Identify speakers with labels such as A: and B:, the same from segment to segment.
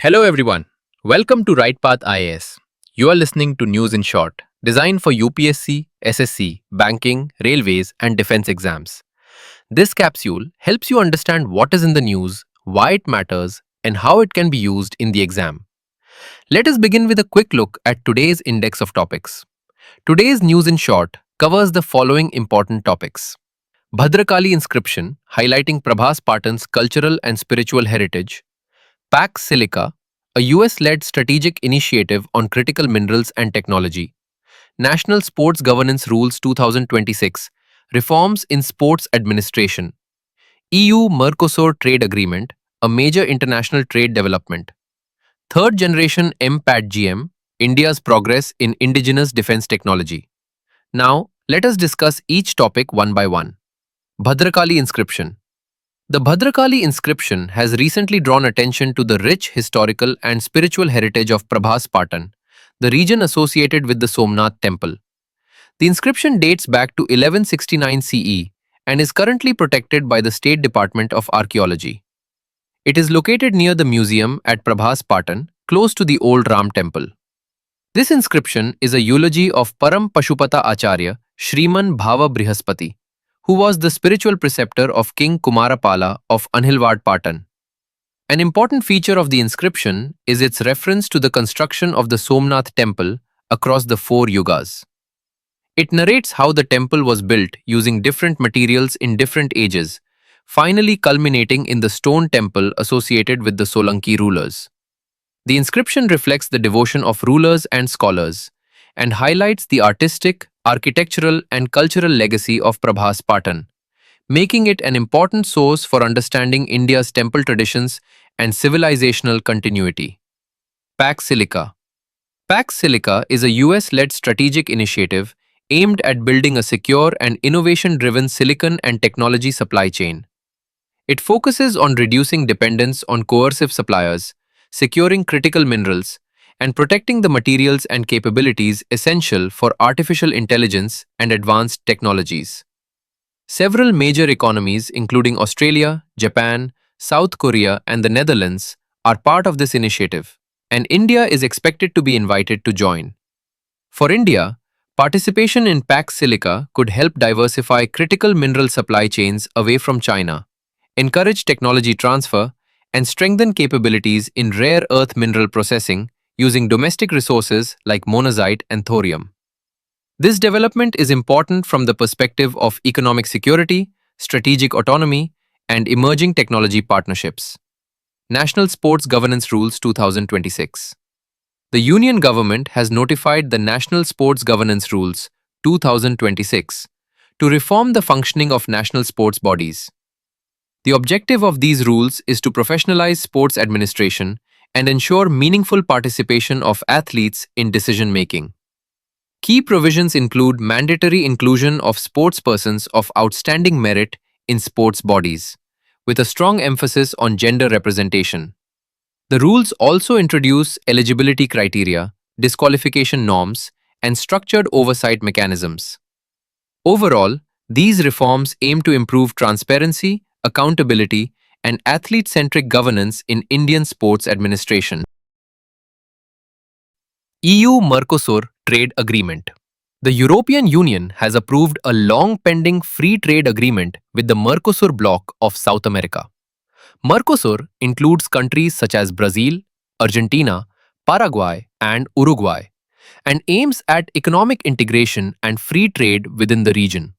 A: Hello everyone. Welcome to Rightpath IAS. You are listening to News in Short, designed for UPSC, SSC, banking, railways, and defense exams. This capsule helps you understand what is in the news, why it matters, and how it can be used in the exam. Let us begin with a quick look at today's index of topics. Today's News in Short covers the following important topics: Bhadrakali inscription, highlighting Prabhas Patan's cultural and spiritual heritage; Pax Silica, a US-led strategic initiative on critical minerals and technology; National Sports Governance Rules 2026, reforms in sports administration; EU Mercosur trade agreement, a major international trade development; third generation MPATGM, India's progress in indigenous defense technology. Now, let us discuss each topic one by one. Bhadrakali inscription. The Bhadrakali inscription has recently drawn attention to the rich historical and spiritual heritage of Prabhas Patan, the region associated with the Somnath temple. The inscription dates back to 1169 CE and is currently protected by the State Department of Archaeology. It is located near the museum at Prabhas Patan, close to the old Ram temple. This inscription is a eulogy of Param Pashupata Acharya, Shriman Bhava Brihaspati, who was the spiritual preceptor of King Kumarapala of Anhilwad Patan. An important feature of the inscription is its reference to the construction of the Somnath temple across the four yugas. It narrates how the temple was built using different materials in different ages, finally culminating in the stone temple associated with the Solanki rulers. The inscription reflects the devotion of rulers and scholars and highlights the artistic, architectural, and cultural legacy of Prabhas Patan, making it an important source for understanding India's temple traditions and civilizational continuity. Pax Silica. Pax Silica is a US-led strategic initiative aimed at building a secure and innovation-driven silicon and technology supply chain. It focuses on reducing dependence on coercive suppliers, securing critical minerals, and protecting the materials and capabilities essential for artificial intelligence and advanced technologies. Several major economies, including Australia, Japan, South Korea, and the Netherlands, are part of this initiative, and India is expected to be invited to join. For India, participation in Pax Silica could help diversify critical mineral supply chains away from China, encourage technology transfer, and strengthen capabilities in rare earth mineral processing using domestic resources like monazite and thorium. This development is important from the perspective of economic security, strategic autonomy, and emerging technology partnerships. National Sports Governance Rules 2026. The Union Government has notified the National Sports Governance Rules 2026 to reform the functioning of national sports bodies. The objective of these rules is to professionalize sports administration and ensure meaningful participation of athletes in decision-making. Key provisions include mandatory inclusion of sportspersons of outstanding merit in sports bodies, with a strong emphasis on gender representation. The rules also introduce eligibility criteria, disqualification norms, and structured oversight mechanisms. Overall, these reforms aim to improve transparency, accountability, and athlete-centric governance in Indian sports administration. EU-Mercosur Trade Agreement. The European Union has approved a long-pending free trade agreement with the Mercosur bloc of South America. Mercosur includes countries such as Brazil, Argentina, Paraguay, and Uruguay, and aims at economic integration and free trade within the region.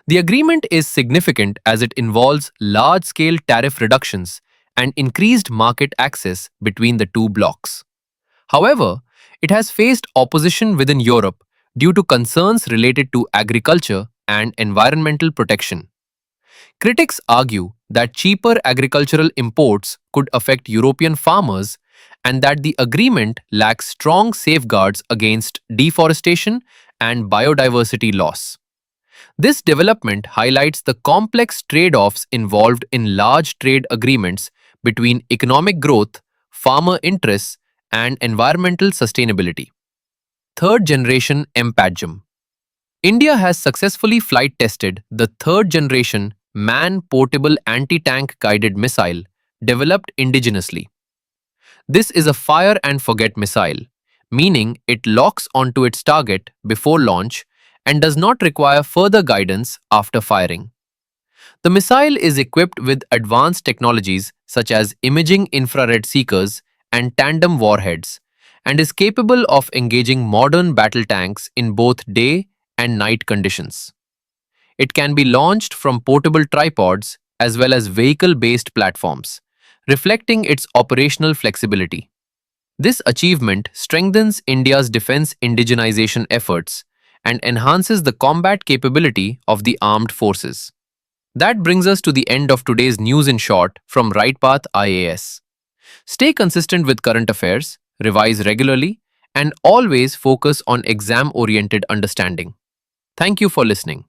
A: The agreement is significant as it involves large-scale tariff reductions and increased market access between the two blocs. However, it has faced opposition within Europe due to concerns related to agriculture and environmental protection. Critics argue that cheaper agricultural imports could affect European farmers and that the agreement lacks strong safeguards against deforestation and biodiversity loss. This development highlights the complex trade-offs involved in large trade agreements between economic growth, farmer interests, and environmental sustainability. Third generation MPATGM. India has successfully flight tested the third generation man-portable anti-tank guided missile developed indigenously. This is a fire and forget missile, meaning it locks onto its target before launch and does not require further guidance after firing. The missile is equipped with advanced technologies such as imaging infrared seekers and tandem warheads, and is capable of engaging modern battle tanks in both day and night conditions. It can be launched from portable tripods as well as vehicle-based platforms, reflecting its operational flexibility. This achievement strengthens India's defense indigenization efforts and enhances the combat capability of the armed forces. That brings us to the end of today's news in short from Rightpath IAS. Stay consistent with current affairs, revise regularly, and always focus on exam-oriented understanding. Thank you for listening.